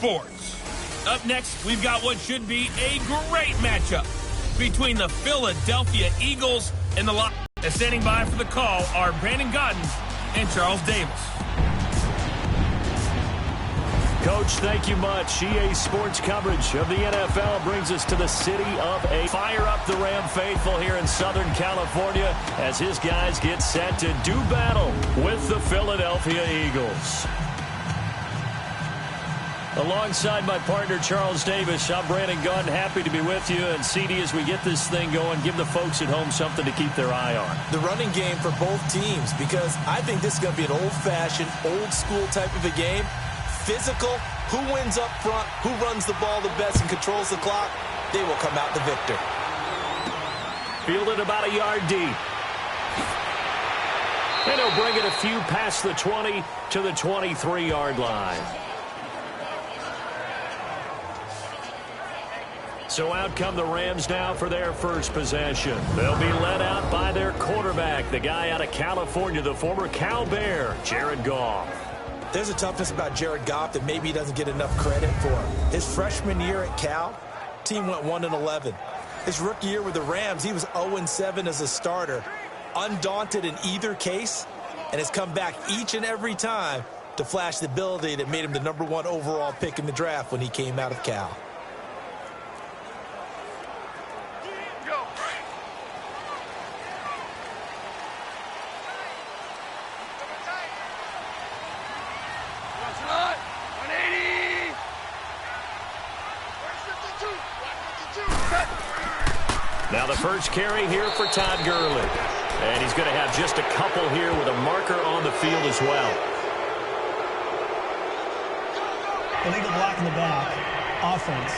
sports. Up next, we've got what should be a great matchup between the Philadelphia Eagles and the Lions. Standing by for the call are Brandon Godden and Charles Davis. Coach, thank you much. EA Sports coverage of the NFL brings us to the city of A. Fire up the Ram faithful here in Southern California as his guys get set to do battle with the Philadelphia Eagles. Alongside my partner, Charles Davis, I'm Brandon Gunn. Happy to be with you. And, CD, as we get this thing going, give the folks at home something to keep their eye on. The running game for both teams, because I think this is going to be an old-fashioned, old-school type of a game. Physical, who wins up front, who runs the ball the best and controls the clock, they will come out the victor. Fielded about a yard deep. And he'll bring it a few past the 20 to the 23-yard line. So out come the Rams now for their first possession. They'll be led out by their quarterback, the guy out of California, the former Cal Bear, Jared Goff. There's a toughness about Jared Goff that maybe he doesn't get enough credit for. His freshman year at Cal, team went 1-11. His rookie year with the Rams, he was 0-7 as a starter, undaunted in either case, and has come back each and every time to flash the ability that made him the #1 overall pick in the draft when he came out of Cal. Now the first carry here for Todd Gurley. And he's going to have just a couple here with a marker on the field as well. Illegal block in the back. Offense.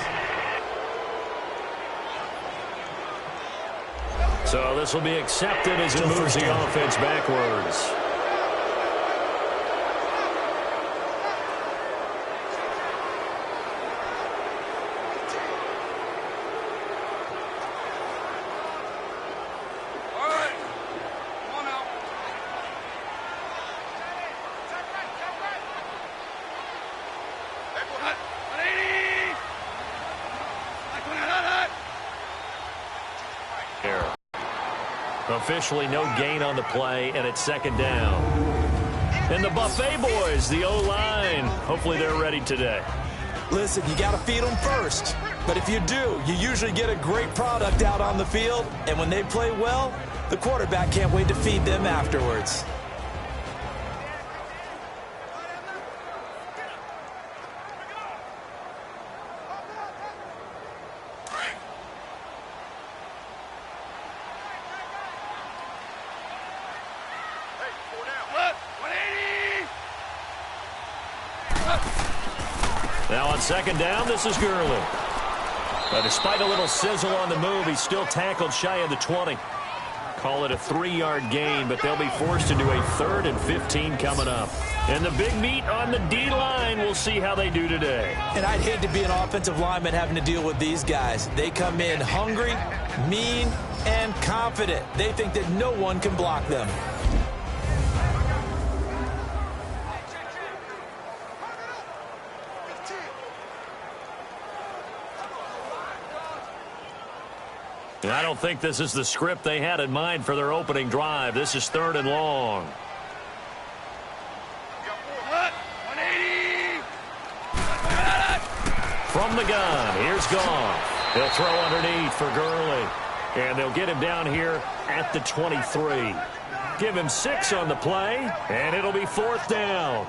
So this will be accepted as it moves the offense backwards. Officially no gain on the play, and it's second down. And the Buffet boys, the O-line, hopefully they're ready today. Listen, you got to feed them first. But if you do, you usually get a great product out on the field. And when they play well, the quarterback can't wait to feed them afterwards. Now on second down, this is Gurley. But despite a little sizzle on the move, he's still tackled shy of the 20. Call it a 3-yard gain, but they'll be forced into a 3rd and 15 coming up. And the big meat on the D-line, we'll see how they do today. And I'd hate to be an offensive lineman having to deal with these guys. They come in hungry, mean, and confident. They think that no one can block them. And I don't think this is the script they had in mind for their opening drive. This is 3rd and long. From the gun, here's Goff. He'll throw underneath for Gurley. And they'll get him down here at the 23. Give him 6 on the play, and it'll be 4th down.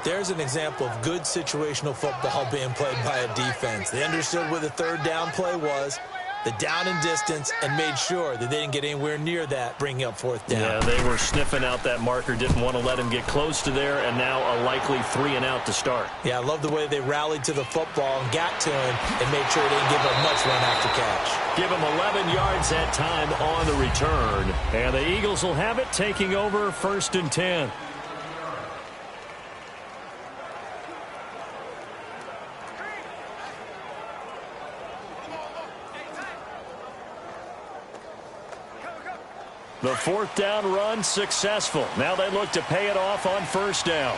There's an example of good situational football being played by a defense. They understood where the 3rd down play was, the down and distance, and made sure that they didn't get anywhere near that, bringing up 4th down. Yeah, they were sniffing out that marker, didn't want to let him get close to there, and now a likely 3 and out to start. Yeah, I love the way they rallied to the football and got to him and made sure they didn't give up much run after catch. Give him 11 yards that time on the return. And the Eagles will have it, taking over 1st and 10. The 4th down run successful. Now they look to pay it off on 1st down.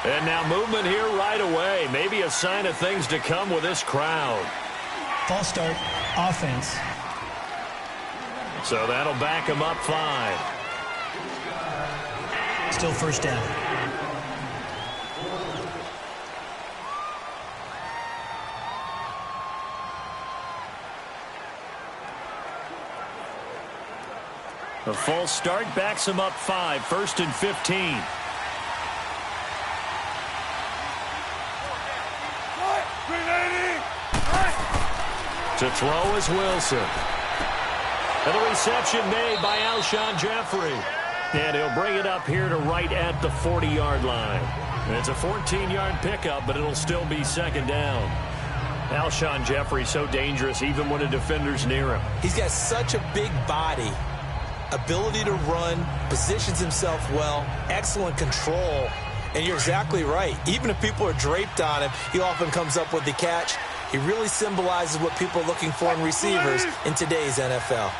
And now movement here right away. Maybe a sign of things to come with this crowd. False start, offense. So that'll back him up 5. Still first down. A false start backs him up 5, 1st and 15. To throw is Wilson. And the reception made by Alshon Jeffrey. And he'll bring it up here to right at the 40-yard line. And it's a 14-yard pickup, but it'll still be 2nd down. Alshon Jeffrey so dangerous even when a defender's near him. He's got such a big body, ability to run, positions himself well, excellent control. And you're exactly right. Even if people are draped on him, he often comes up with the catch. He really symbolizes what people are looking for in receivers in today's NFL.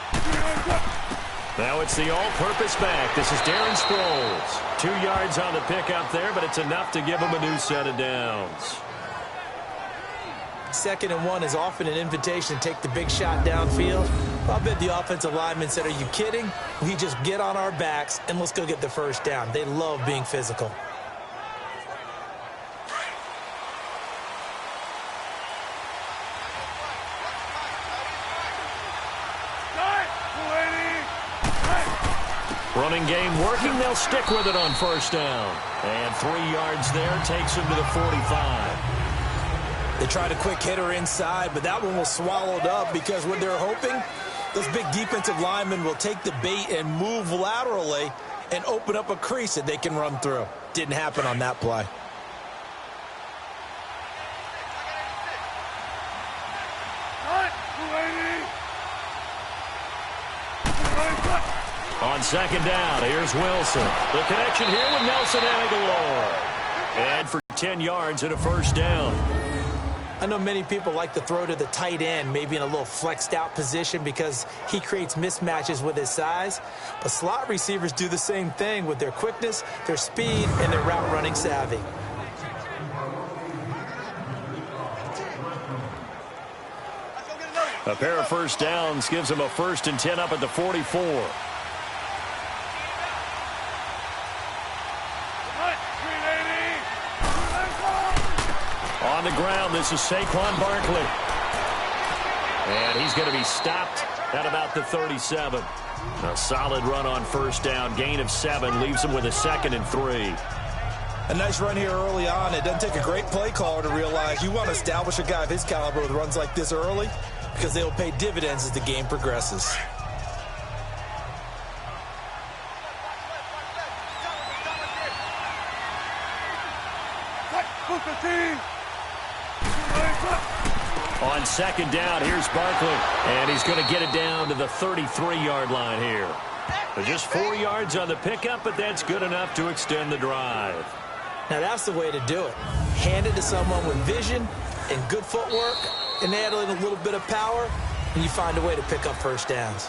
Now it's the all-purpose back. This is Darren Sproles. 2 yards on the pickup there, but it's enough to give him a new set of downs. 2nd and 1 is often an invitation to take the big shot downfield. I bet the offensive lineman said, are you kidding? We just get on our backs and let's go get the first down. They love being physical. Running game working. They'll stick with it on 1st down. And 3 yards there takes him to the 45. They tried a quick hitter inside, but that one was swallowed up because what they're hoping, those big defensive linemen will take the bait and move laterally and open up a crease that they can run through. Didn't happen on that play. On 2nd down, here's Wilson. The connection here with Nelson Aguilar. And for 10 yards and a 1st down. I know many people like to throw to the tight end, maybe in a little flexed out position because he creates mismatches with his size. But slot receivers do the same thing with their quickness, their speed, and their route running savvy. A pair of 1st downs gives him a 1st and 10 up at the 44. On the ground, this is Saquon Barkley. And he's going to be stopped at about the 37. A solid run on 1st down. Gain of 7 leaves him with a 2nd and 3. A nice run here early on. It doesn't take a great play caller to realize you want to establish a guy of his caliber with runs like this early because they'll pay dividends as the game progresses. On 2nd down, here's Barkley. And he's going to get it down to the 33-yard line here. But just 4 yards on the pickup, but that's good enough to extend the drive. Now that's the way to do it. Hand it to someone with vision and good footwork, and add in a little bit of power, and you find a way to pick up 1st downs.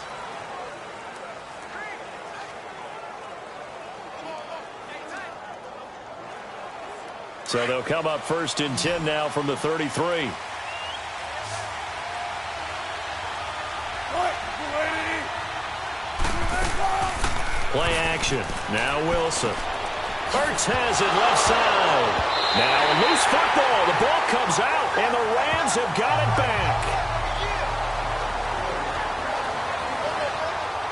So they'll come up 1st and 10 now from the 33. Play action. Now Wilson. Hurts has it left side. Now a loose football. The ball comes out, and the Rams have got it back.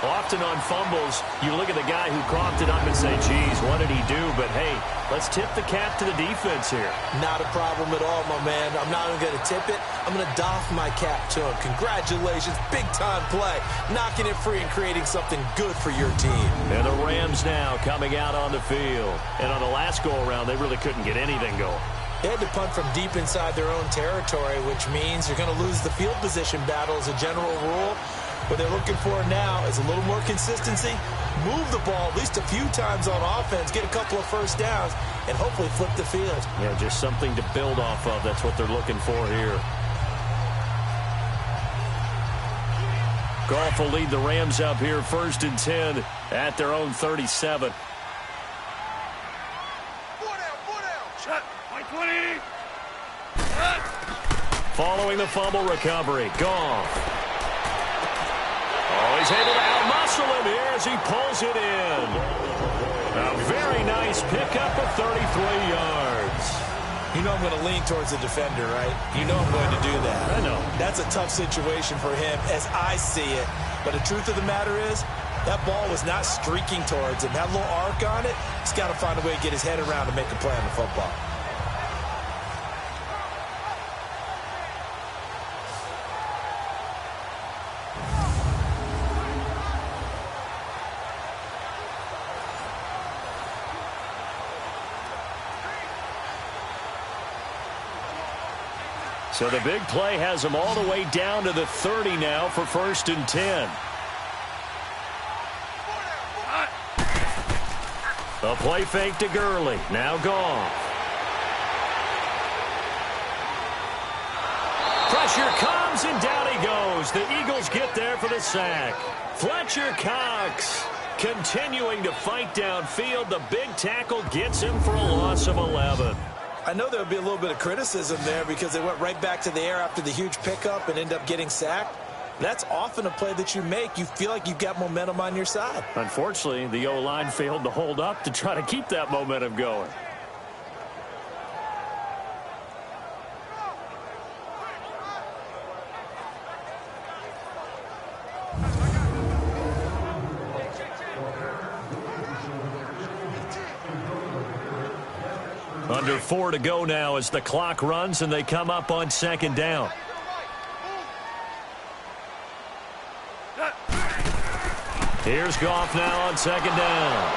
Often on fumbles, you look at the guy who coughed it up and say, geez, what did he do? But, hey, let's tip the cap to the defense here. Not a problem at all, my man. I'm not even going to tip it. I'm going to doff my cap to him. Congratulations. Big-time play. Knocking it free and creating something good for your team. And the Rams now coming out on the field. And on the last go-around, they really couldn't get anything going. They had to punt from deep inside their own territory, which means you're going to lose the field position battle as a general rule. What they're looking for now is a little more consistency, move the ball at least a few times on offense, get a couple of 1st downs, and hopefully flip the field. Yeah, just something to build off of. That's what they're looking for here. Goff will lead the Rams up here 1st and 10 at their own 37. Following the fumble recovery, Goff. Oh, he's able to outmuscle him here as he pulls it in. A very nice pickup of 33 yards. You know I'm going to lean towards the defender, right? You know I'm going to do that. I know. That's a tough situation for him as I see it. But the truth of the matter is, that ball was not streaking towards him. That little arc on it, he's got to find a way to get his head around to make a play on the football. So the big play has him all the way down to the 30 now for 1st and 10. A play fake to Gurley. Now Goff. Pressure comes, and down he goes. The Eagles get there for the sack. Fletcher Cox continuing to fight downfield. The big tackle gets him for a loss of 11. I know there'll be a little bit of criticism there because they went right back to the air after the huge pickup and end up getting sacked. That's often a play that you make. You feel like you've got momentum on your side. Unfortunately, the O-line failed to hold up to try to keep that momentum going. Under 4 to go now as the clock runs and they come up on 2nd down. Here's Goff now on 2nd down.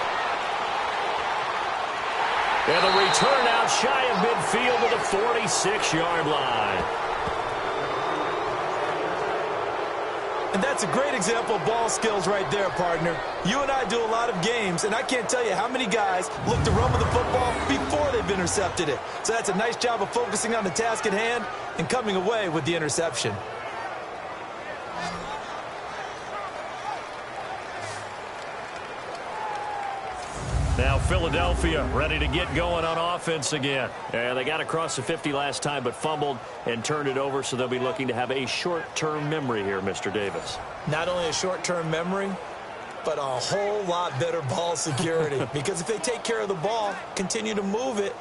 And the return out shy of midfield to the 46-yard line. And that's a great example of ball skills right there, partner. You and I do a lot of games, and I can't tell you how many guys look to run with the football before they've intercepted it. So that's a nice job of focusing on the task at hand and coming away with the interception. Now Philadelphia ready to get going on offense again. And they got across the 50 last time but fumbled and turned it over, so they'll be looking to have a short-term memory here, Mr. Davis. Not only a short-term memory, but a whole lot better ball security. Because if they take care of the ball, continue to move it,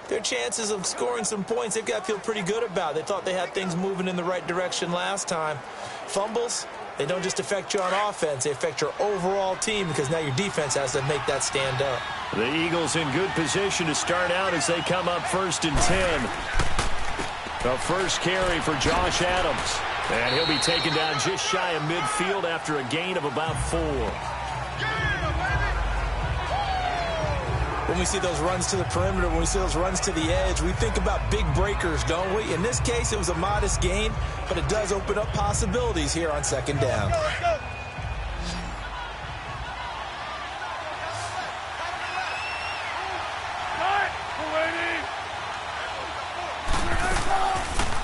their chances of scoring some points, they've got to feel pretty good about. They thought they had things moving in the right direction last time. Fumbles, they don't just affect you on offense, they affect your overall team because now your defense has to make that stand up. The Eagles in good position to start out as they come up 1st and 10. The first carry for Josh Adams. And he'll be taken down just shy of midfield after a gain of about 4. When we see those runs to the perimeter, when we see those runs to the edge, we think about big breakers, don't we? In this case, it was a modest gain, but it does open up possibilities here on 2nd down.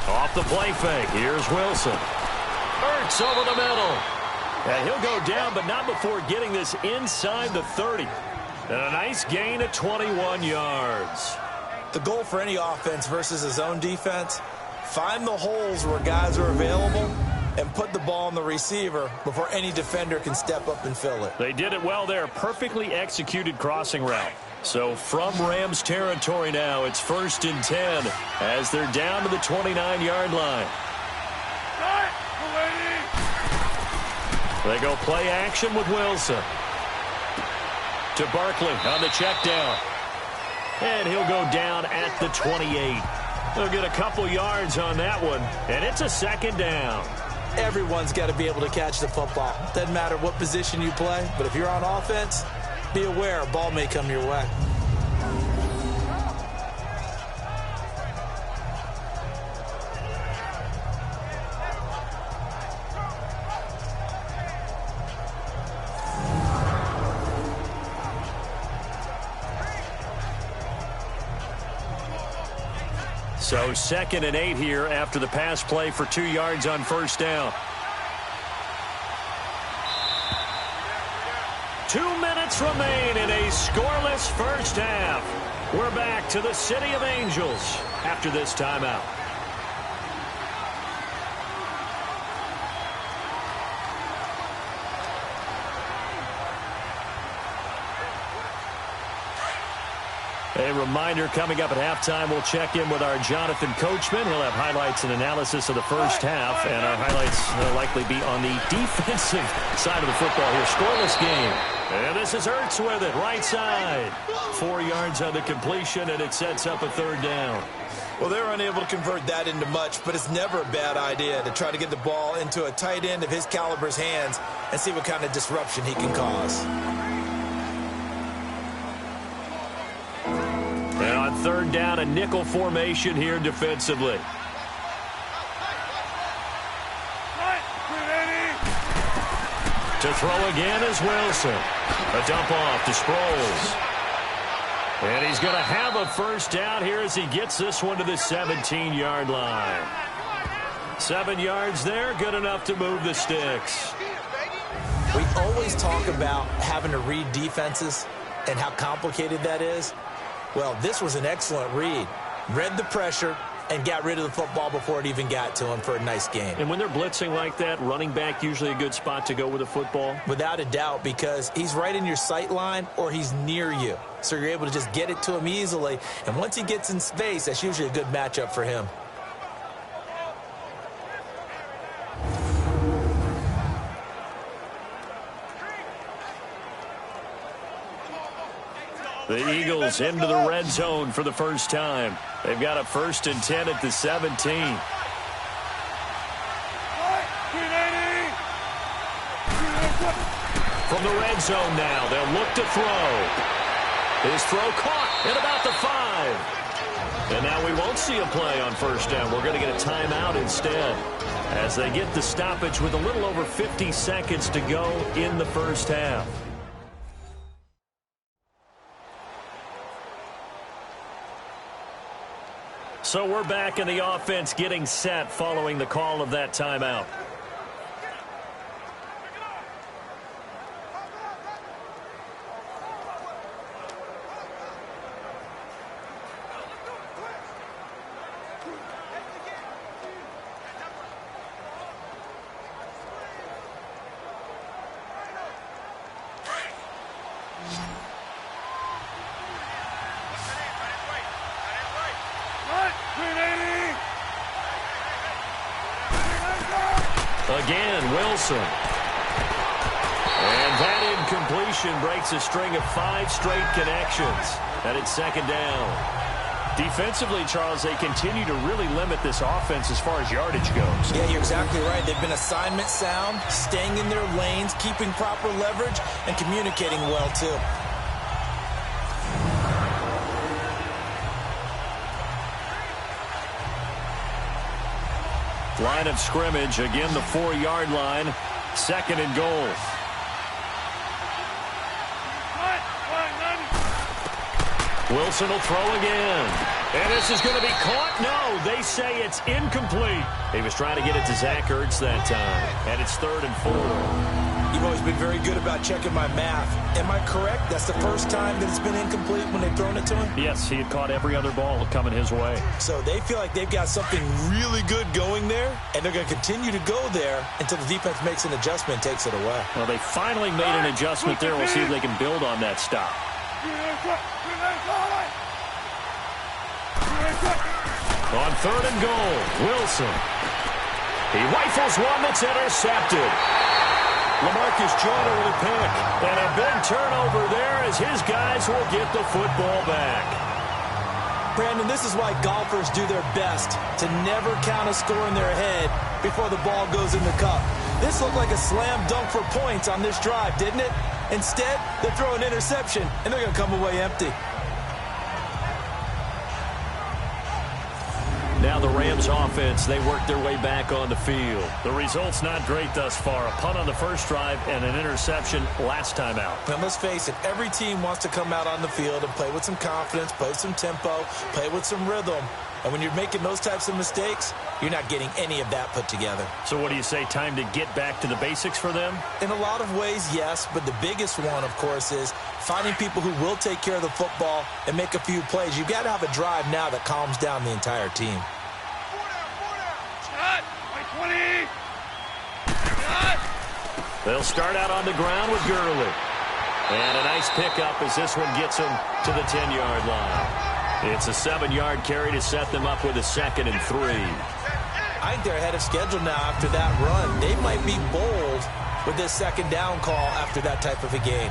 Off the play fake, here's Wilson. Ertz over the middle. And he'll go down, but not before getting this inside the 30. And a nice gain of 21 yards. The goal for any offense versus a zone defense, find the holes where guys are available and put the ball on the receiver before any defender can step up and fill it. They did it well there. Perfectly executed crossing route. So from Rams territory now, it's 1st and 10 as they're down to the 29-yard line. They go play action with Wilson. To Barkley on the check down. And he'll go down at the 28. They'll get a couple yards on that one, and it's a 2nd down. Everyone's got to be able to catch the football. Doesn't matter what position you play, but if you're on offense, be aware a ball may come your way. So 2nd and 8 here after the pass play for 2 yards on 1st down. 2 minutes remain in a scoreless first half. We're back to the City of Angels after this timeout. a reminder, coming up at halftime, we'll check in with our Jonathan Coachman. He'll have highlights and analysis of the first half, and our highlights will likely be on the defensive side of the football here. Scoreless game. And this is Ertz with it, right side. 4 yards on the completion, and it sets up a third down. Well, they were unable to convert that into much, but it's never a bad idea to try to get the ball into a tight end of his caliber's hands and see what kind of disruption he can cause. And on third down, a nickel formation here defensively. To throw again is Wilson. A dump off to Sproles. And he's going to have a first down here as he gets this one to the 17-yard line. 7 yards there, good enough to move the sticks. We always talk about having to read defenses and how complicated that is. Well, this was an excellent read. Read the pressure and got rid of the football before it even got to him for a nice game. And when they're blitzing like that, running back usually a good spot to go with the football? Without a doubt, because he's right in your sight line or he's near you. So you're able to just get it to him easily. And once he gets in space, that's usually a good matchup for him. The Eagles into the red zone for the first time. They've got a 1st and 10 at the 17. From the red zone now, they'll look to throw. His throw caught at about the 5. And now we won't see a play on first down. We're going to get a timeout instead as they get the stoppage with a little over 50 seconds to go in the first half. So we're back in the offense getting set following the call of that timeout. Again, Wilson. And that incompletion breaks a string of 5 straight connections. And it's 2nd down. Defensively, Charles, they continue to really limit this offense as far as yardage goes. Yeah, you're exactly right. They've been assignment sound, staying in their lanes, keeping proper leverage, and communicating well, too. Line of scrimmage, again the 4-yard line, 2nd and goal. Wilson will throw again. And this is going to be caught. No, they say it's incomplete. He was trying to get it to Zach Ertz that time. And it's 3rd and 4. You've always been very good about checking my math. Am I correct? That's the first time that it's been incomplete when they've thrown it to him? Yes, he had caught every other ball coming his way. So they feel like they've got something really good going there, and they're going to continue to go there until the defense makes an adjustment and takes it away. Well, they finally made an adjustment there. We'll see if they can build on that stop. On 3rd and goal, Wilson. He rifles one that's intercepted. LaMarcus Joyner with a pick. And a big turnover there as his guys will get the football back. Brandon, this is why golfers do their best to never count a score in their head before the ball goes in the cup. This looked like a slam dunk for points on this drive, didn't it? Instead, they throw an interception, and they're going to come away empty. Now the Rams offense, they work their way back on the field. The result's not great thus far. A punt on the first drive and an interception last time out. And let's face it, every team wants to come out on the field and play with some confidence, play with some tempo, play with some rhythm. And when you're making those types of mistakes, you're not getting any of that put together. So what do you say, time to get back to the basics for them? In a lot of ways, yes, but the biggest one, of course, is finding people who will take care of the football and make a few plays. You've got to have a drive now that calms down the entire team. They'll start out on the ground with Gurley. And a nice pickup as this one gets him to the 10-yard line. It's a 7-yard carry to set them up with a 2nd and 3. I think they're ahead of schedule now after that run. They might be bold with this 2nd down call after that type of a game.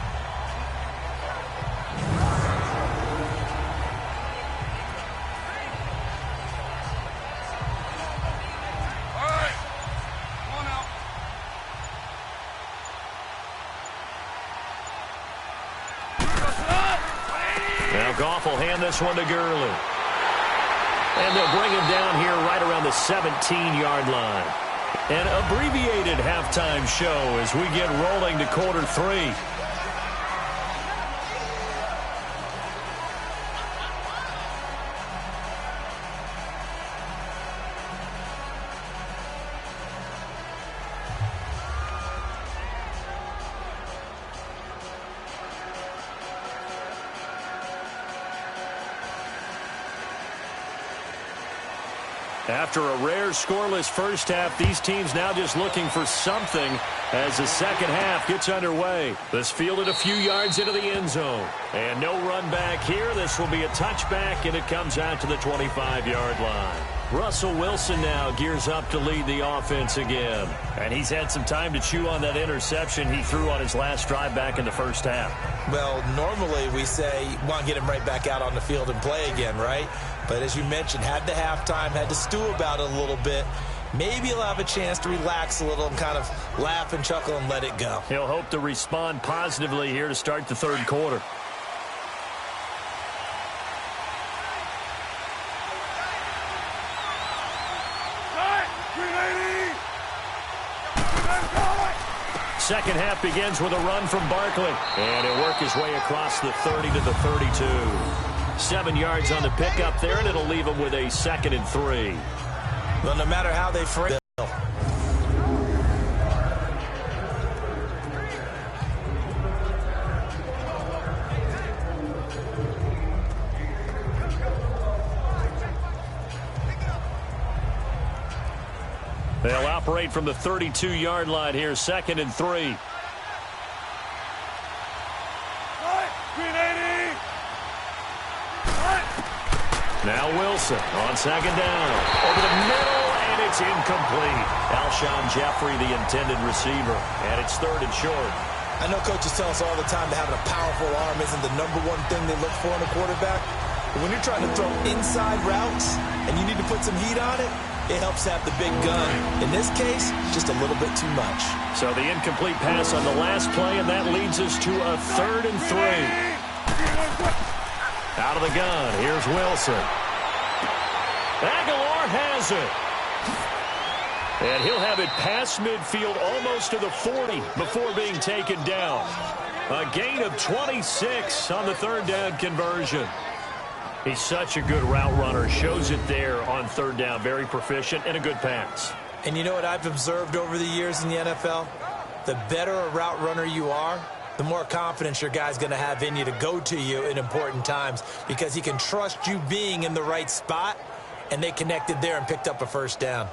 Now Goff will hand this one to Gurley. And they'll bring him down here right around the 17-yard line. An abbreviated halftime show as we get rolling to quarter 3. After a rare scoreless first half, these teams now just looking for something as the second half gets underway. This fielded a few yards into the end zone. And no run back here. This will be a touchback, and it comes out to the 25-yard line. Russell Wilson now gears up to lead the offense again. And he's had some time to chew on that interception he threw on his last drive back in the first half. Well, normally we say, want to get him right back out on the field and play again, right? But as you mentioned, had the halftime, had to stew about it a little bit. Maybe he'll have a chance to relax a little and kind of laugh and chuckle and let it go. He'll hope to respond positively here to start the third quarter. Second half begins with a run from Barkley. And he'll work his way across the 30 to the 32. 7 yards on the pickup there, and it'll leave him with a 2nd and 3. Well, no matter how they frame it. They'll operate from the 32-yard line here, 2nd and 3. Now Wilson on 2nd down. Over the middle, and it's incomplete. Alshon Jeffrey, the intended receiver, and it's 3rd and short. I know coaches tell us all the time that having a powerful arm isn't the #1 thing they look for in a quarterback. But when you're trying to throw inside routes and you need to put some heat on it, it helps have the big gun. In this case, just a little bit too much. So the incomplete pass on the last play, and that leads us to a 3rd and 3. Out of the gun, here's Wilson. Aguilar has it. And he'll have it past midfield almost to the 40 before being taken down. A gain of 26 on the 3rd down conversion. He's such a good route runner. Shows it there on 3rd down. Very proficient and a good pass. And you know what I've observed over the years in the NFL? The better a route runner you are, the more confidence your guy's going to have in you to go to you in important times because he can trust you being in the right spot, and they connected there and picked up a 1st down.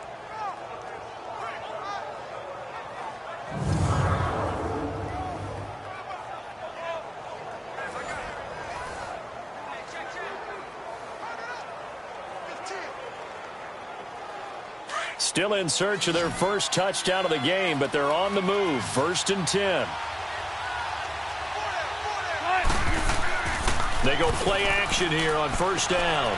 Still in search of their first touchdown of the game, but they're on the move. 1st and 10. They go play action here on 1st down.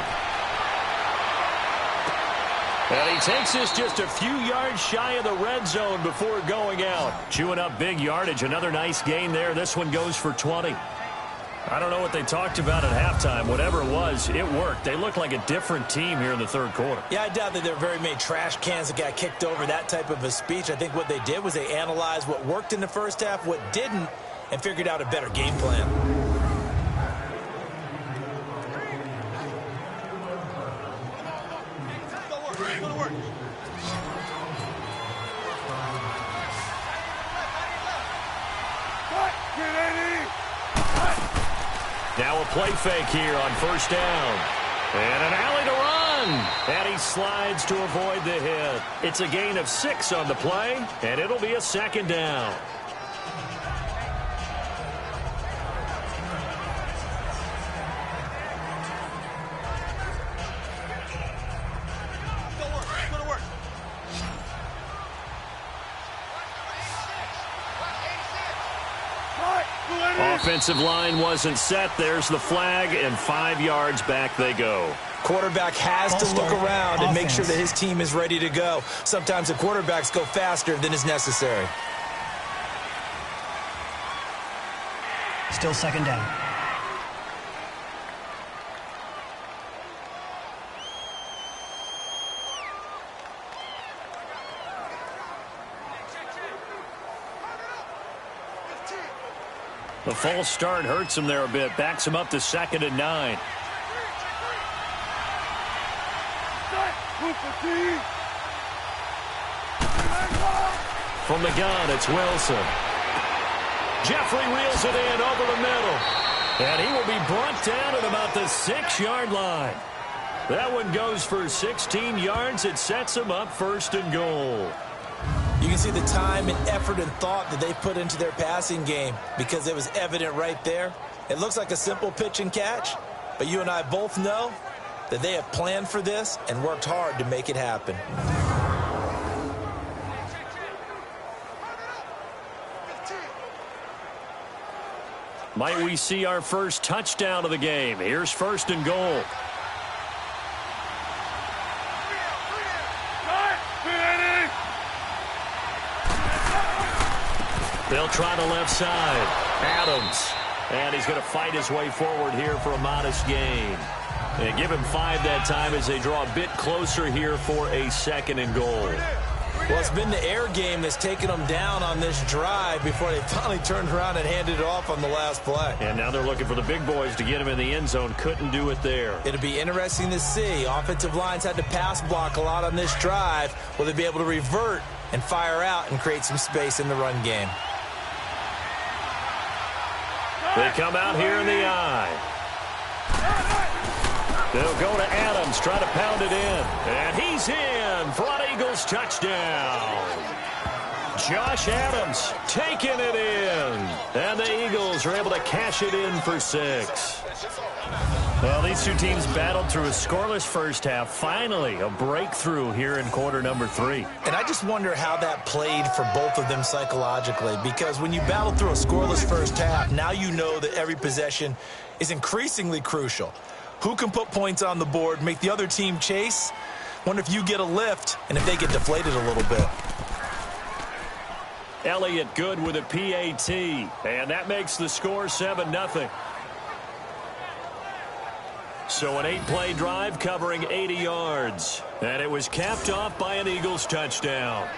And he takes this just a few yards shy of the red zone before going out. Chewing up big yardage. Another nice gain there. This one goes for 20. I don't know what they talked about at halftime. Whatever it was, it worked. They look like a different team here in the 3rd quarter. Yeah, I doubt that there were very many trash cans that got kicked over, that type of a speech. I think what they did was they analyzed what worked in the first half, what didn't, and figured out a better game plan. Now a play fake here on 1st down. And an alley to run. And he slides to avoid the hit. It's a gain of 6 on the play, and it'll be a 2nd down. Offensive line wasn't set. There's the flag, and 5 yards back they go. Quarterback has to look around and make sure that his team is ready to go. Sometimes the quarterbacks go faster than is necessary. Still second down. The false start hurts him there a bit. Backs him up to 2nd and 9. From the gun, it's Wilson. Jeffrey reels it in over the middle. And he will be brought down at about the 6-yard line. That one goes for 16 yards. It sets him up 1st and goal. You can see the time and effort and thought that they put into their passing game because it was evident right there. It looks like a simple pitch and catch, but you and I both know that they have planned for this and worked hard to make it happen. Might we see our first touchdown of the game? Here's 1st and goal. They'll try the left side. Adams. And he's going to fight his way forward here for a modest gain. And give him 5 that time as they draw a bit closer here for a 2nd and goal. Well, it's been the air game that's taken them down on this drive before they finally turned around and handed it off on the last play. And now they're looking for the big boys to get him in the end zone. Couldn't do it there. It'll be interesting to see. Offensive lines had to pass block a lot on this drive. Will they be able to revert and fire out and create some space in the run game? They come out here in the eye. They'll go to Adams, try to pound it in. And he's in. Front Eagles touchdown. Josh Adams taking it in. And the Eagles are able to cash it in for 6. Well, these two teams battled through a scoreless first half. Finally, a breakthrough here in quarter number 3. And I just wonder how that played for both of them psychologically, because when you battle through a scoreless first half, now you know that every possession is increasingly crucial. Who can put points on the board, make the other team chase? Wonder if you get a lift and if they get deflated a little bit. Elliott good with a PAT, and that makes the score 7-0. So an 8-play drive covering 80 yards. And it was capped off by an Eagles touchdown.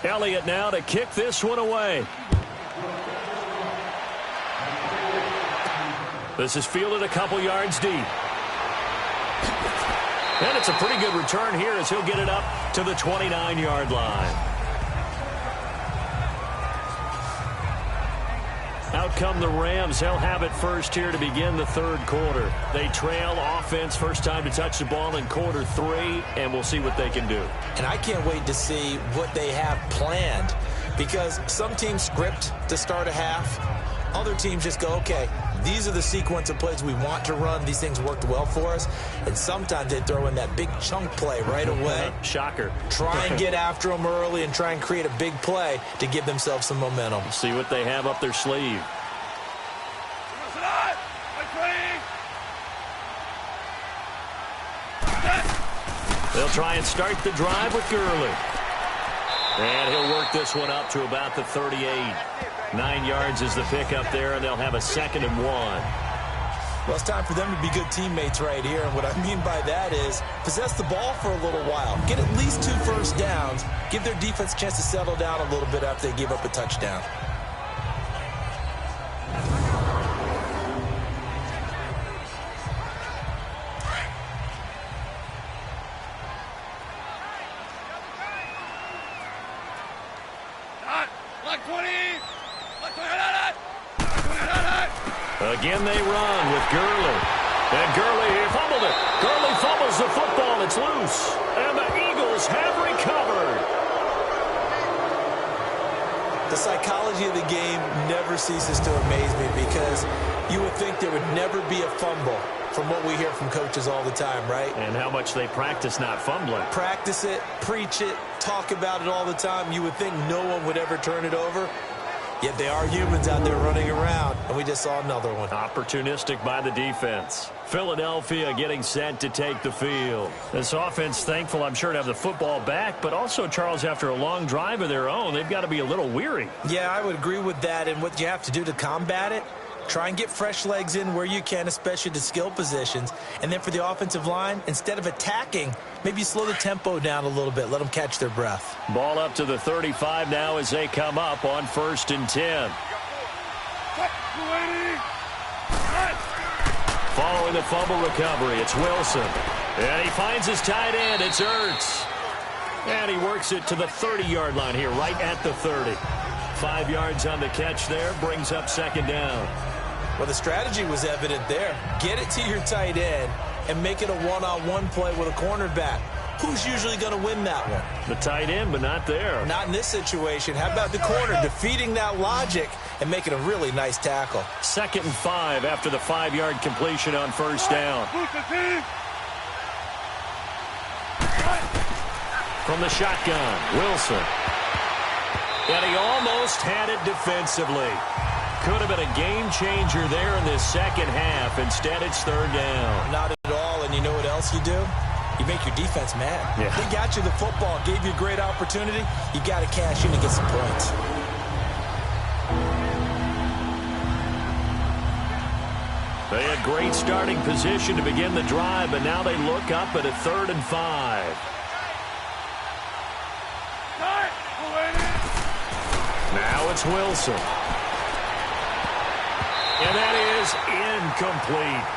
Elliott now to kick this one away. This is fielded a couple yards deep. And it's a pretty good return here as he'll get it up to the 29-yard line. Out come the Rams. They'll have it first here to begin the 3rd quarter. They trail offense, first time to touch the ball in quarter 3, and we'll see what they can do. And I can't wait to see what they have planned, because some teams script to start a half. Other teams just go, okay, these are the sequence of plays we want to run. These things worked well for us. And sometimes they throw in that big chunk play right away. Shocker. Try and get after them early and try and create a big play to give themselves some momentum. See what they have up their sleeve. They'll try and start the drive with Gurley. And he'll work this one up to about the 38. 9 yards is the pickup there, and they'll have a 2nd and 1. Well, it's time for them to be good teammates right here. And what I mean by that is possess the ball for a little while. Get at least 2 first downs. Give their defense a chance to settle down a little bit after they give up a touchdown. Again they run with Gurley. And Gurley fumbled it. Gurley fumbles the football. It's loose. And the Eagles have recovered. The psychology of the game never ceases to amaze me because you would think there would never be a fumble from what we hear from coaches all the time, right? And how much they practice not fumbling. Practice it, preach it, talk about it all the time. You would think no one would ever turn it over. Yet they are humans out there running around, and we just saw another one. Opportunistic by the defense. Philadelphia getting set to take the field. This offense, thankful, I'm sure, to have the football back, but also, Charles, after a long drive of their own, they've got to be a little weary. Yeah, I would agree with that, and what you have to do to combat it, try and get fresh legs in where you can, especially the skill positions. And then for the offensive line, instead of attacking, maybe slow the tempo down a little bit. Let them catch their breath. Ball up to the 35 now as they come up on 1st and 10. Following the fumble recovery, it's Wilson. And he finds his tight end. It's Ertz. And he works it to the 30-yard line here, right at the 30. 5 yards on the catch there, brings up 2nd down. Well, the strategy was evident there. Get it to your tight end and make it a one-on-one play with a cornerback. Who's usually going to win that one? The tight end, but not there. Not in this situation. How about the corner defeating that logic and making a really nice tackle? 2nd and 5 after the 5-yard completion on 1st down. From the shotgun, Wilson. And he almost had it defensively. Could have been a game changer there in this second half. Instead, it's 3rd down. Not at all, and you know what else you do? You make your defense mad. Yeah. They got you the football, gave you a great opportunity. You got to cash in and get some points. They had great starting position to begin the drive, but now they look up at a 3rd and 5. Now it's Wilson. And that is incomplete.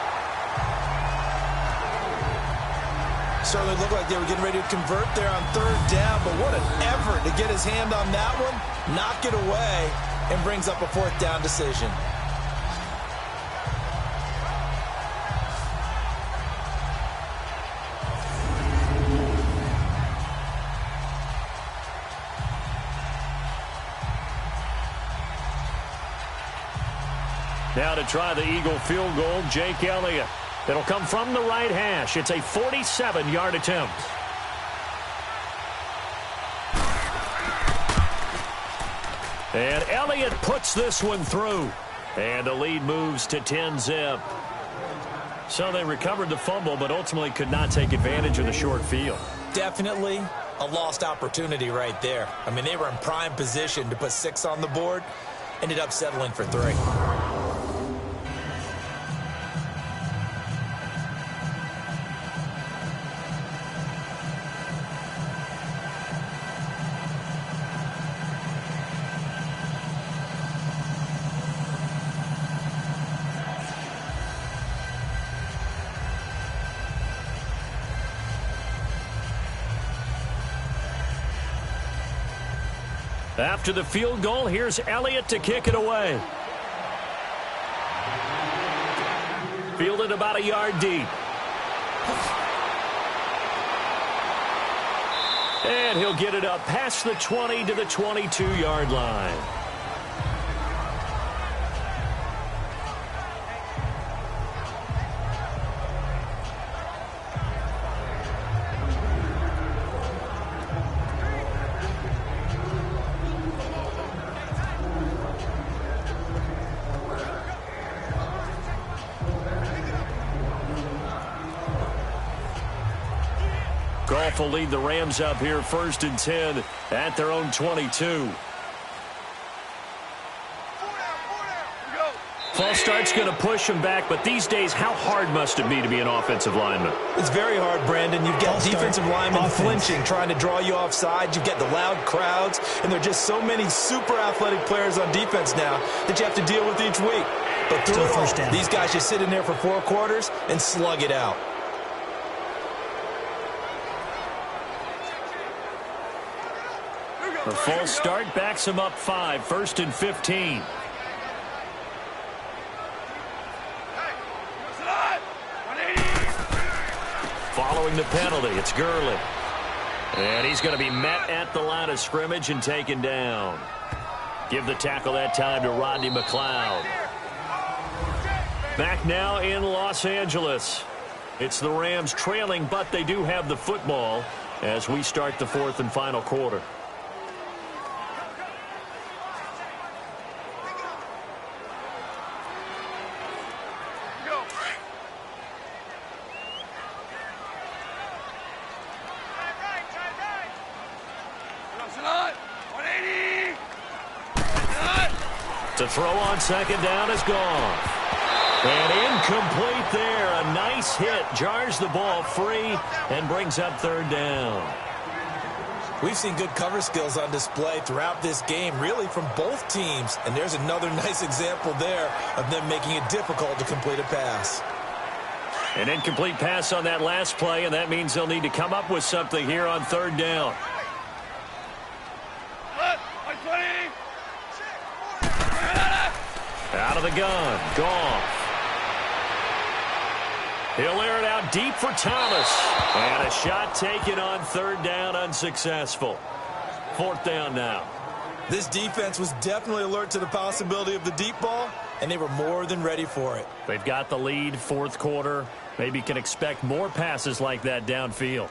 Certainly looked like they were getting ready to convert there on 3rd down, but what an effort to get his hand on that one, knock it away, and brings up a 4th down decision. Now to try the Eagle field goal, Jake Elliott. It'll come from the right hash. It's a 47-yard attempt. And Elliott puts this one through. And the lead moves to 10-zip. So they recovered the fumble, but ultimately could not take advantage of the short field. Definitely a lost opportunity right there. I mean, they were in prime position to put 6 on the board. Ended up settling for 3. After the field goal, here's Elliott to kick it away. Fielded about a yard deep. And he'll get it up past the 20 to the 22-yard line. Goff will lead the Rams up here 1st and 10 at their own 22. False start's going to push him back, but these days, how hard must it be to be an offensive lineman? It's very hard, Brandon. You've got defensive linemen flinching, trying to draw you offside. You've got the loud crowds, and there are just so many super athletic players on defense now that you have to deal with each week. But through it all, these guys just sit in there for 4 quarters and slug it out. The false start backs him up 5, 1st and 15. throwing the penalty. It's Gurley. And he's going to be met at the line of scrimmage and taken down. Give the tackle that time to Rodney McLeod. Back now in Los Angeles. It's the Rams trailing, but they do have the football as we start the fourth and final quarter. To throw on second down is gone. And incomplete there. A nice hit. Jars the ball free and brings up third down. We've seen good cover skills on display throughout this game, really from both teams. And there's another nice example there of them making it difficult to complete a pass. An incomplete pass on that last play, and that means they'll need to come up with something here on third down. Out of the gun. Goff. He'll air it out deep for Thomas. And a shot taken on third down, unsuccessful. Fourth down now. This defense was definitely alert to the possibility of the deep ball, and they were more than ready for it. They've got the lead, fourth quarter. Maybe can expect more passes like that downfield.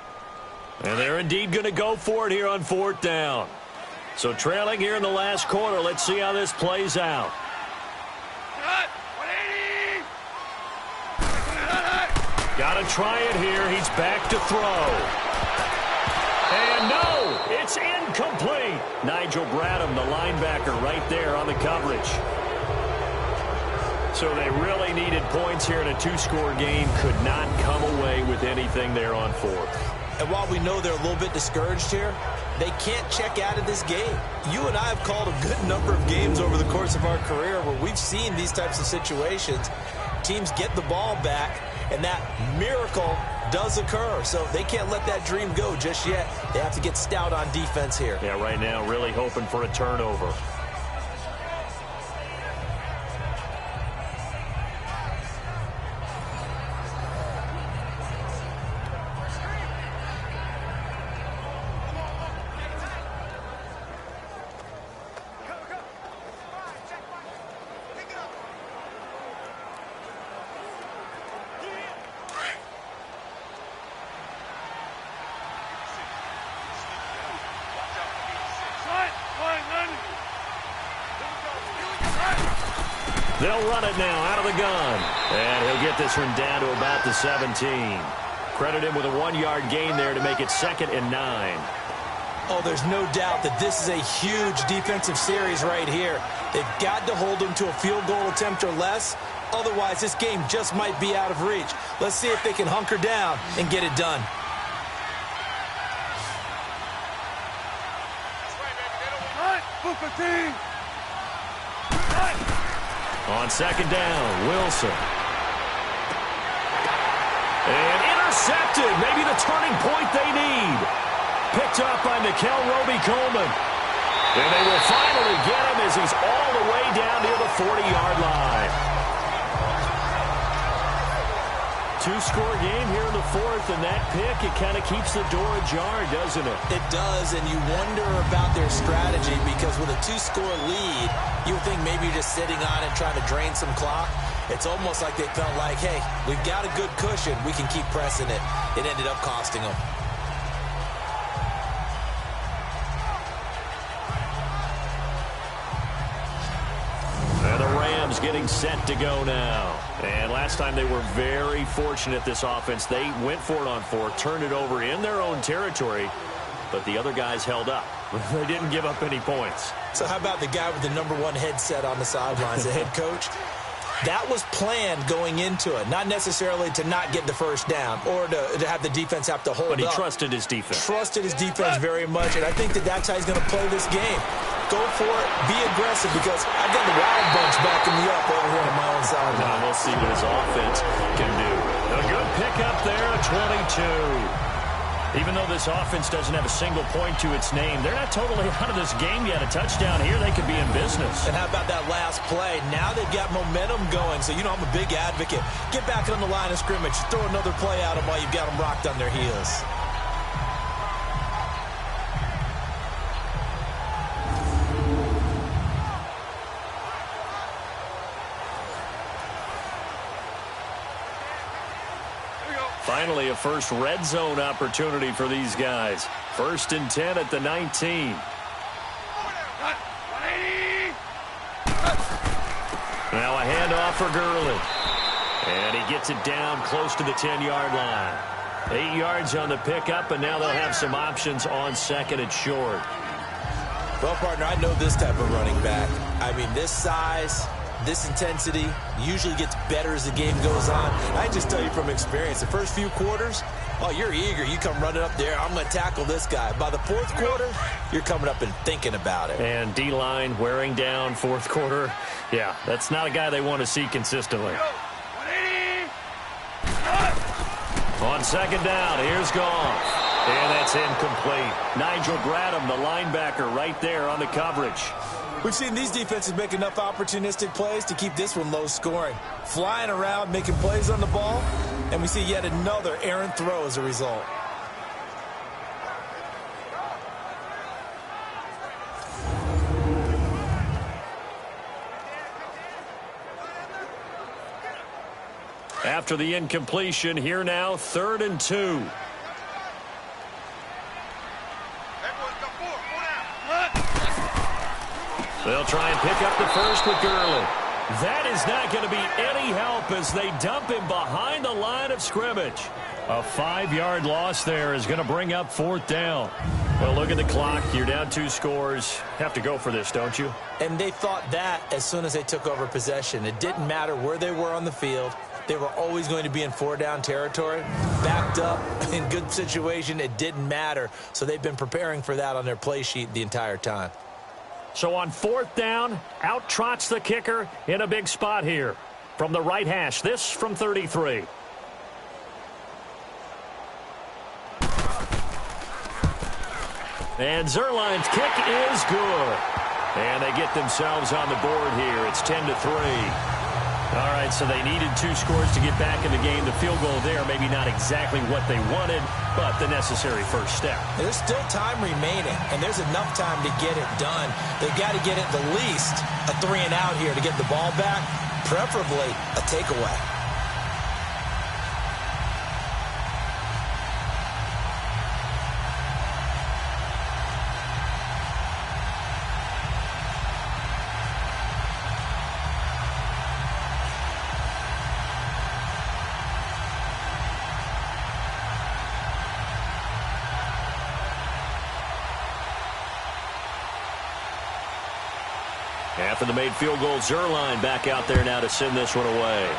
And they're indeed going to go for it here on fourth down. So trailing here in the last quarter. Let's see how this plays out. Got to try it here. He's back to throw. And no, it's incomplete. Nigel Bradham, the linebacker, right there on the coverage. So they really needed points here in a two-score game. Could not come away with anything there on fourth. And while we know they're a little bit discouraged here, they can't check out of this game. You and I have called a good number of games over the course of our career where we've seen these types of situations. Teams get the ball back, and that miracle does occur. So they can't let that dream go just yet. They have to get stout on defense here. Yeah, right now really hoping for a turnover. They'll run it now out of the gun. And he'll get this one down to about the 17. Credit him with a 1-yard gain there to make it 2nd and 9. Oh, there's no doubt that this is a huge defensive series right here. They've got to hold them to a field goal attempt or less. Otherwise, this game just might be out of reach. Let's see if they can hunker down and get it done. On second down, Wilson. And intercepted. Maybe the turning point they need. Picked up by Nickel Roby-Coleman. And they will finally get him as he's all the way down near the 40-yard line. Two-score game here in the fourth, and that pick, it kind of keeps the door ajar, doesn't it? It does, and you wonder about their strategy because with a two-score lead, you would think maybe you're just sitting on it trying to drain some clock. It's almost like they felt like, hey, we've got a good cushion. We can keep pressing it. It ended up costing them. And the Rams getting set to go now. And last time they were very fortunate, this offense. They went for it on fourth, turned it over in their own territory, but the other guys held up. They didn't give up any points. So how about the guy with the #1 headset on the sidelines, the head coach? That was planned going into it, not necessarily to not get the first down or to have the defense have to hold up. But he trusted his defense. Trusted his defense very much, and I think that that's how he's going to play this game. Go for it, be aggressive, because I've got the Wild Bunch backing me up over here on my own sideline. Now we'll see what his offense can do. A good pickup there, 22. Even though this offense doesn't have a single point to its name, they're not totally out of this game yet. A touchdown here, they could be in business. And how about that last play? Now they've got momentum going, so you know I'm a big advocate. Get back on the line of scrimmage. Throw another play at them while you've got them rocked on their heels. Finally, a first red zone opportunity for these guys. 1st and 10 at the 19. Now a handoff for Gurley. And he gets it down close to the 10-yard line. 8 yards on the pickup, and now they'll have some options on 2nd and short. Well, partner, I know this type of running back. I mean, this size, this intensity usually gets better as the game goes on. I just tell you from experience, the first few quarters, oh, you're eager. You come running up there, I'm going to tackle this guy. By the 4th quarter, you're coming up and thinking about it. And D-line wearing down 4th quarter. Yeah, that's not a guy they want to see consistently. On 2nd down, here's Goff. And that's incomplete. Nigel Bradham, the linebacker, right there on the coverage. We've seen these defenses make enough opportunistic plays to keep this one low scoring. Flying around, making plays on the ball, and we see yet another errant throw as a result. After the incompletion, here now, 3rd and 2. They'll try and pick up the first with Gurley. That is not going to be any help as they dump him behind the line of scrimmage. A 5-yard loss there is going to bring up 4th down. Well, look at the clock. You're down 2 scores. Have to go for this, don't you? And they thought that as soon as they took over possession. It didn't matter where they were on the field. They were always going to be in 4-down territory. Backed up, in good situation, it didn't matter. So they've been preparing for that on their play sheet the entire time. So on 4th down, out trots the kicker in a big spot here. From the right hash, this from 33. And Zerline's kick is good. And they get themselves on the board here. It's 10-3. All right, so they needed 2 scores to get back in the game. The field goal there, maybe not exactly what they wanted, but the necessary first step. There's still time remaining, and there's enough time to get it done. They've got to get it the least a 3-and-out here to get the ball back, preferably a takeaway. After the made field goal, Zerline back out there now to send this one away.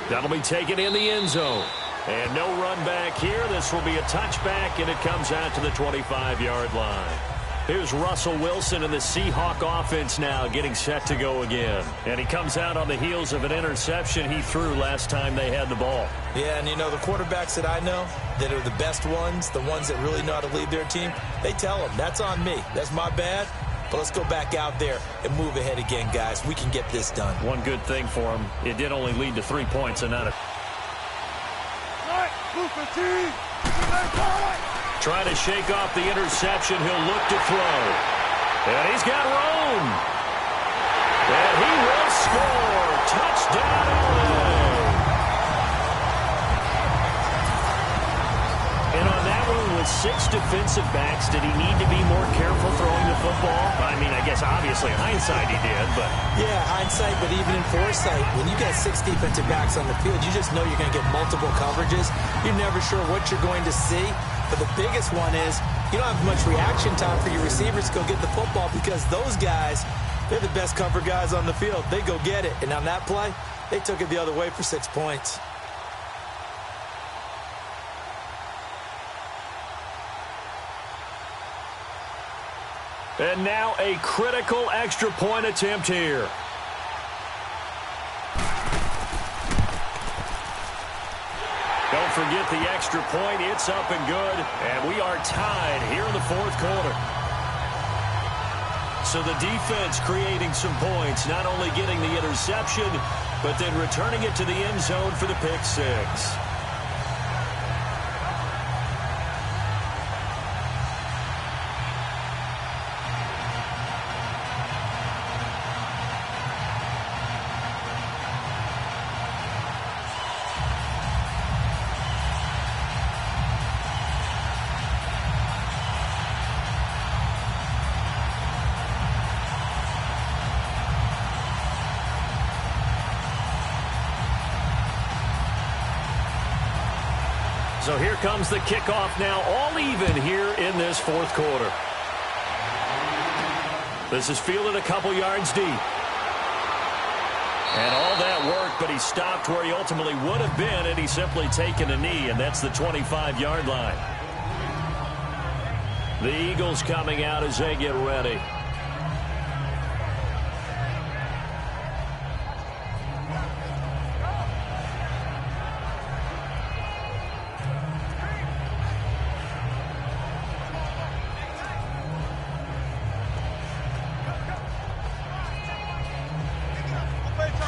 That'll be taken in the end zone. And no run back here. This will be a touchback, and it comes out to the 25-yard line. Here's Russell Wilson and the Seahawk offense now getting set to go again. And he comes out on the heels of an interception he threw last time they had the ball. Yeah, and you know, the quarterbacks that I know that are the best ones, the ones that really know how to lead their team, they tell them, that's on me. That's my bad. But let's go back out there and move ahead again, guys. We can get this done. One good thing for him, it did only lead to 3 points and not a... Trying to shake off the interception. He'll look to throw. And he's got room. And he will score. Touchdown, LA. And on that one, with 6 defensive backs, did he need to be more careful throwing the football? I mean, I guess obviously hindsight he did, but... Yeah, hindsight, but even in foresight, when you got 6 defensive backs on the field, you just know you're going to get multiple coverages. You're never sure what you're going to see. But the biggest one is you don't have much reaction time for your receivers to go get the football because those guys, they're the best cover guys on the field. They go get it. And on that play, they took it the other way for 6 points. And now a critical extra point attempt here. Don't forget the extra point. It's up and good, and we are tied here in the fourth quarter. So the defense creating some points, not only getting the interception, but then returning it to the end zone for the pick six. So here comes the kickoff now, all even here in this fourth quarter. This is fielded a couple yards deep. And all that work, but he stopped where he ultimately would have been, and he's simply taken a knee, and that's the 25-yard line. The Eagles coming out as they get ready.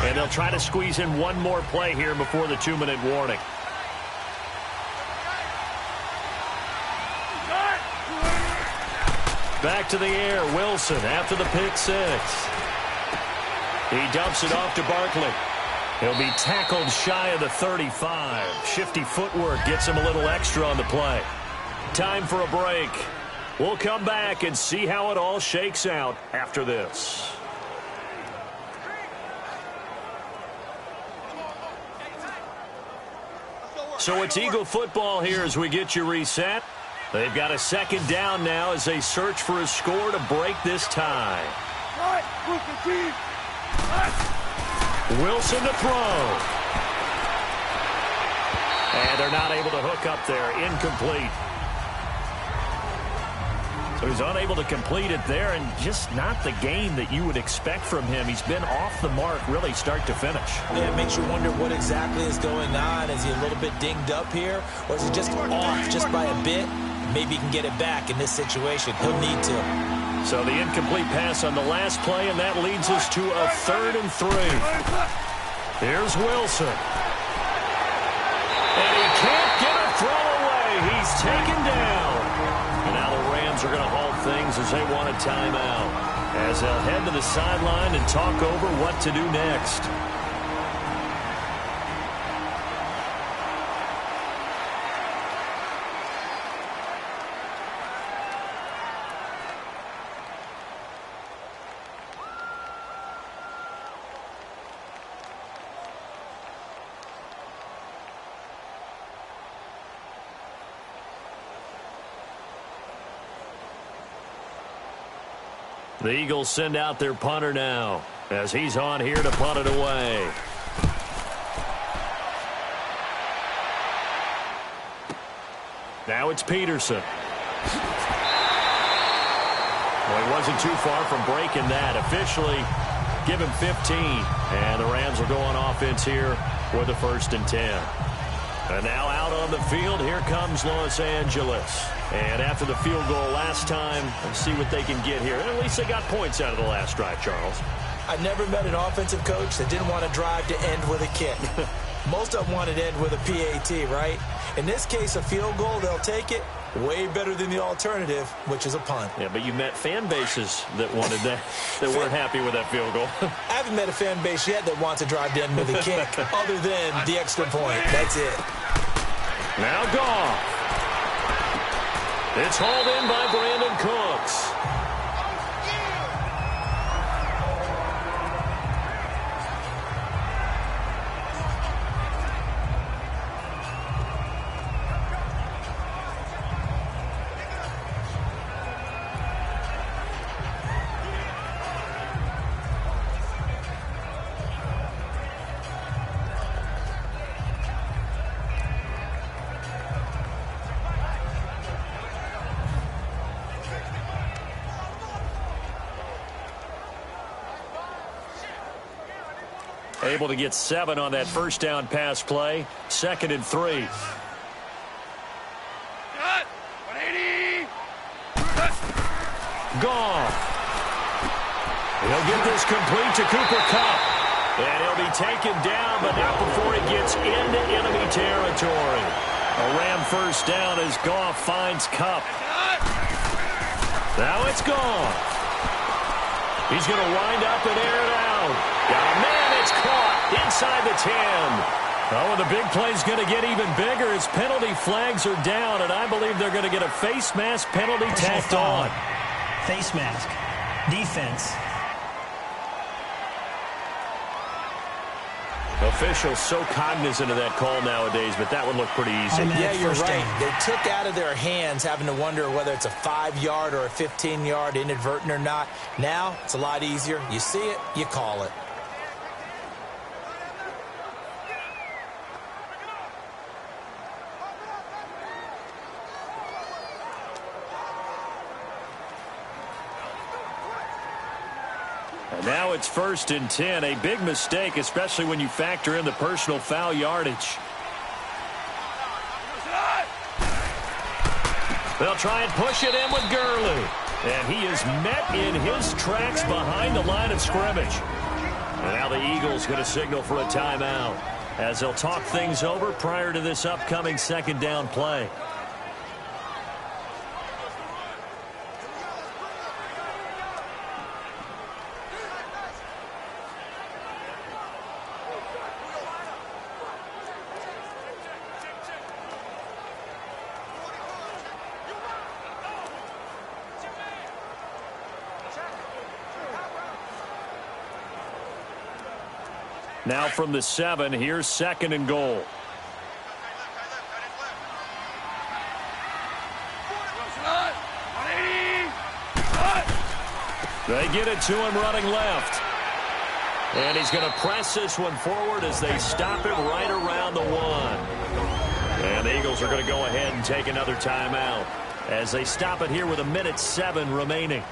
And they'll try to squeeze in one more play here before the 2-minute warning. Back to the air, Wilson after the pick six. He dumps it off to Barkley. He'll be tackled shy of the 35. Shifty footwork gets him a little extra on the play. Time for a break. We'll come back and see how it all shakes out after this. So it's Eagle football here as we get you reset. They've got a second down now as they search for a score to break this tie. Wilson to throw. And they're not able to hook up there. Incomplete. So he's unable to complete it there, and just not the game that you would expect from him. He's been off the mark really start to finish. Yeah, it makes you wonder what exactly is going on. Is he a little bit dinged up here, or is he just off just by a bit? Maybe he can get it back in this situation. He'll need to. So the incomplete pass on the last play, and that leads us to a 3rd and 3. Here's Wilson. And he can't get a throw away. He's taken down. And now the Rams are going to halt things as they want a timeout, as they'll head to the sideline and talk over what to do next. The Eagles send out their punter now as he's on here to punt it away. Now it's Peterson. Well, he wasn't too far from breaking that. Officially, give him 15. And the Rams will go on offense here with a 1st and 10. And now out on the field, here comes Los Angeles. And after the field goal last time, let's see what they can get here. And at least they got points out of the last drive, Charles. I've never met an offensive coach that didn't want to drive to end with a kick. Most of them wanted to end with a PAT, right? In this case, a field goal, they'll take it. Way better than the alternative, which is a punt. Yeah, but you met fan bases that wanted that, that weren't happy with that field goal. I haven't met a fan base yet that wants to drive to end with a kick, other than the extra point. That's it. Now Goff. It's hauled in by Brandon Cooks. Able to get 7 on that first down pass play. 2nd and 3. Goff. He'll get this complete to Cooper Kupp. And he'll be taken down, but not before he gets into enemy territory. A Ram first down as Goff finds Kupp. Now it's Goff. He's going to wind up and air it out. Oh, man, it's caught inside the 10. Oh, and the big play's going to get even bigger as penalty flags are down, and I believe they're going to get a face mask penalty tacked on. Face mask. Defense. Officials so cognizant of that call nowadays, but that would look pretty easy. Yeah, you're right. They took out of their hands having to wonder whether it's a 5-yard or a 15-yard, inadvertent or not. Now, it's a lot easier. You see it, you call it. And now it's 1st and 10. A big mistake, especially when you factor in the personal foul yardage. They'll try and push it in with Gurley. And he is met in his tracks behind the line of scrimmage. And now the Eagles going to signal for a timeout as they'll talk things over prior to this upcoming second down play. Now from the 7, here's 2nd and goal. They get it to him running left. And he's going to press this one forward as they stop him right around the 1. And the Eagles are going to go ahead and take another timeout as they stop it here with 1:07 remaining.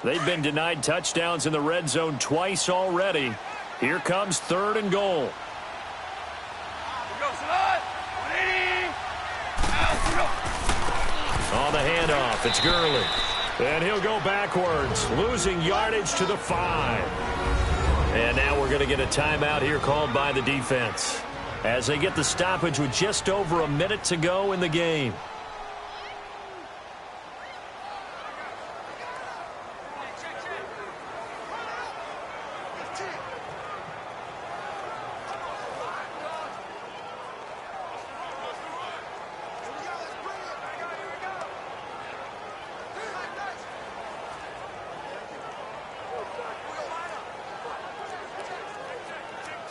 They've been denied touchdowns in the red zone twice already. Here comes 3rd and goal. On the handoff, it's Gurley. And he'll go backwards, losing yardage to the 5. And now we're going to get a timeout here called by the defense as they get the stoppage with just over a minute to go in the game.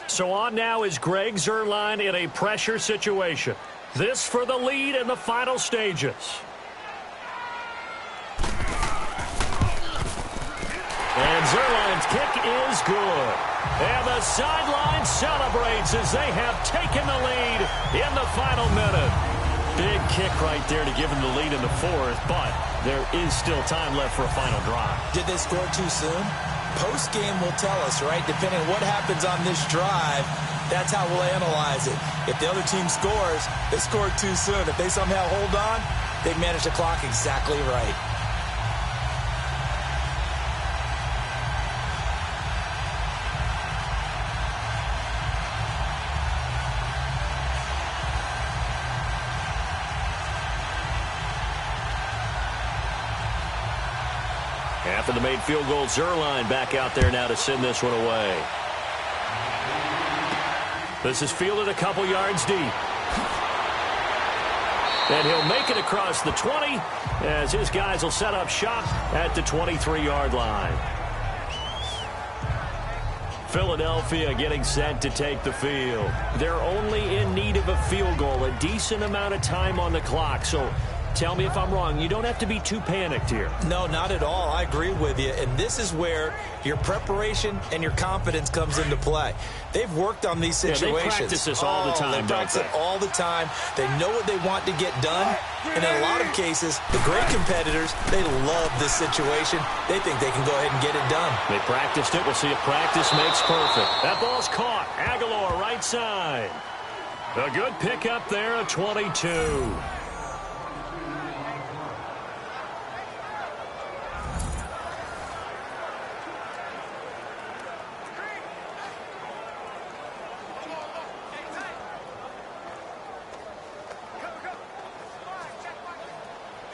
So on now is Greg Zuerlein in a pressure situation. This for the lead in the final stages. And Zuerlein's kick is good. And the sideline celebrates as they have taken the lead in the final minute. Big kick right there to give them the lead in the 4th, but there is still time left for a final drive. Did they score too soon? Post-game will tell us, right? Depending on what happens on this drive, that's how we'll analyze it. If the other team scores, they scored too soon. If they somehow hold on, they've managed the clock exactly right. After the made field goal, Zuerlein back out there now to send this one away. This is fielded a couple yards deep. And he'll make it across the 20 as his guys will set up shop at the 23-yard line. Philadelphia getting set to take the field. They're only in need of a field goal, a decent amount of time on the clock. So tell me if I'm wrong, you don't have to be too panicked here. No, not at all. I agree with you. And this is where your preparation and your confidence comes into play. They've worked on these situations. Yeah, they practice this all the time, They practice it all the time. They know what they want to get done. And in a lot of cases, the great competitors, they love this situation. They think they can go ahead and get it done. They practiced it. We'll see if practice makes perfect. That ball's caught. Aguilar right side. A good pickup there at 22.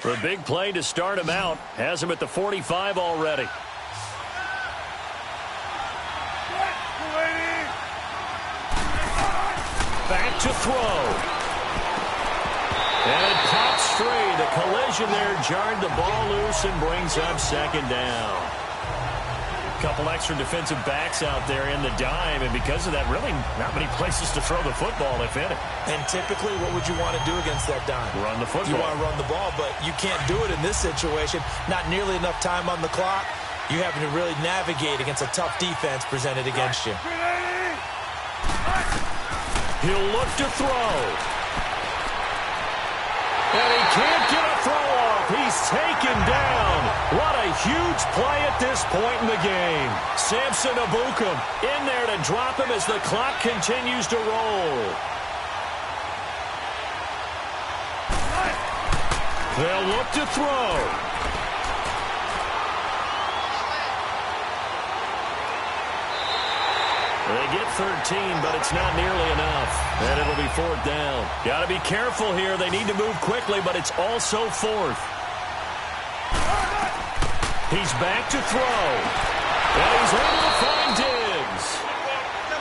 For a big play to start him out. Has him at the 45 already. Back to throw. And it pops free. The collision there jarred the ball loose and brings up second down. Couple extra defensive backs out there in the dime, and because of that, really not many places to throw the football, if any. And typically, what would you want to do against that dime? Run the football. You want to run the ball, but you can't do it in this situation. Not nearly enough time on the clock. You having to really navigate against a tough defense presented against you. He'll look to throw. And he can't get a throw off. He's taken down. What a huge play at this point in the game. Samson Abukum in there to drop him as the clock continues to roll. They'll look to throw. They get 13, but it's not nearly enough. And it'll be fourth down. Got to be careful here. They need to move quickly, but it's also fourth. He's back to throw. And he's able to find Diggs.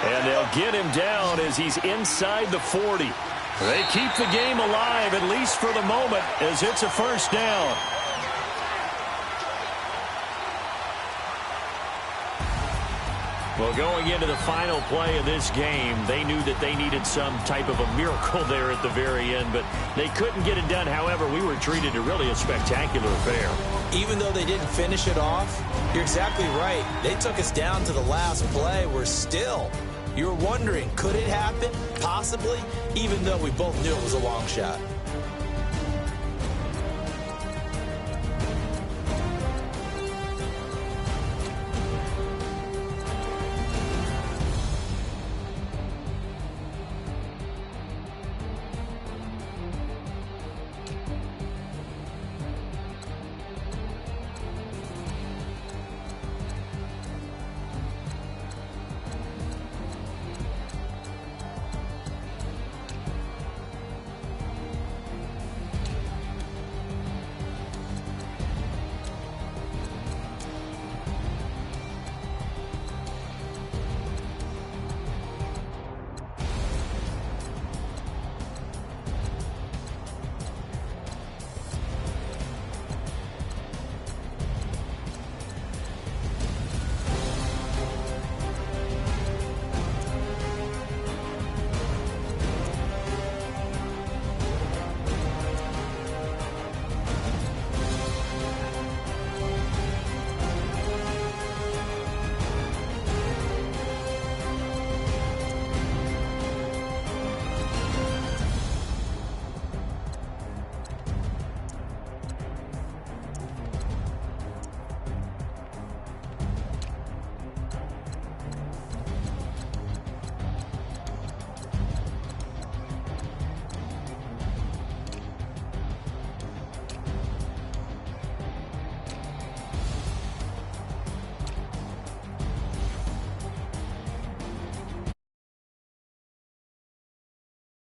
And they'll get him down as he's inside the 40. They keep the game alive, at least for the moment, as it's a first down. Well, going into the final play of this game, they knew that they needed some type of a miracle there at the very end, but they couldn't get it done. However, we were treated to really a spectacular affair. Even though they didn't finish it off, you're exactly right. They took us down to the last play. We're still, you were wondering, could it happen? Possibly, even though we both knew it was a long shot.